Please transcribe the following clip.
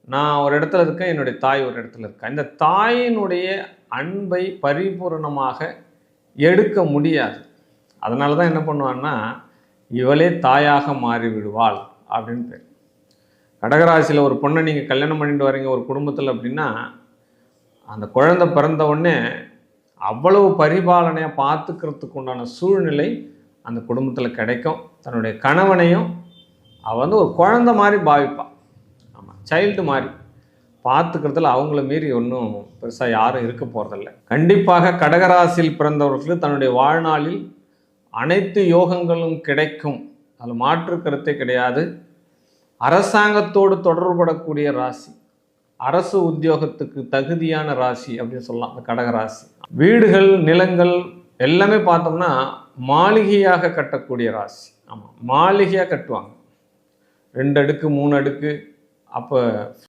நான் ஒரு இடத்துல இருக்கேன், என்னுடைய தாய் ஒரு இடத்துல இருக்கா. இந்த தாயினுடைய அன்பை பரிபூரணமாக எடுக்க முடியாது. அதனால தான் என்ன பண்ணுவான்னா, இவளே தாயாக மாறி விடுவாள் அப்படின்னு பேர். கடகராசியில் ஒரு பொண்ணை நீங்கள் கல்யாணம் பண்ணிட்டு வரீங்க ஒரு குடும்பத்தில் அப்படின்னா, அந்த குழந்தை பிறந்த உடனே அவ்வளவு பரிபாலனையாக பார்த்துக்கிறதுக்கு உண்டான சூழ்நிலை அந்த குடும்பத்தில் கிடைக்கும். தன்னுடைய கணவனையும் அவள் ஒரு குழந்தை மாதிரி பாவிப்பாள். ஆமாம், சைல்டு மாதிரி பார்த்துக்கிறதுல அவங்கள மீறி ஒன்றும் பெருசாக யாரும் இருக்க போகிறதில்ல. கண்டிப்பாக கடகராசியில் பிறந்தவர்களுக்கு தன்னுடைய வாழ்நாளில் அனைத்து யோகங்களும் கிடைக்கும், அதில் மாற்று கருத்தே கிடையாது. அரசாங்கத்தோடு தொடர்படக்கூடிய ராசி, அரசு உத்தியோகத்துக்கு தகுதியான ராசி அப்படின்னு சொல்லலாம் அந்த கடகராசி. வீடுகள் நிலங்கள் எல்லாமே பார்த்தோம்னா மாளிகையாக கட்டக்கூடிய ராசி. ஆமாம், மாளிகையாக கட்டுவாங்க, 2 அடுக்கு 3 அடுக்கு. அப்போ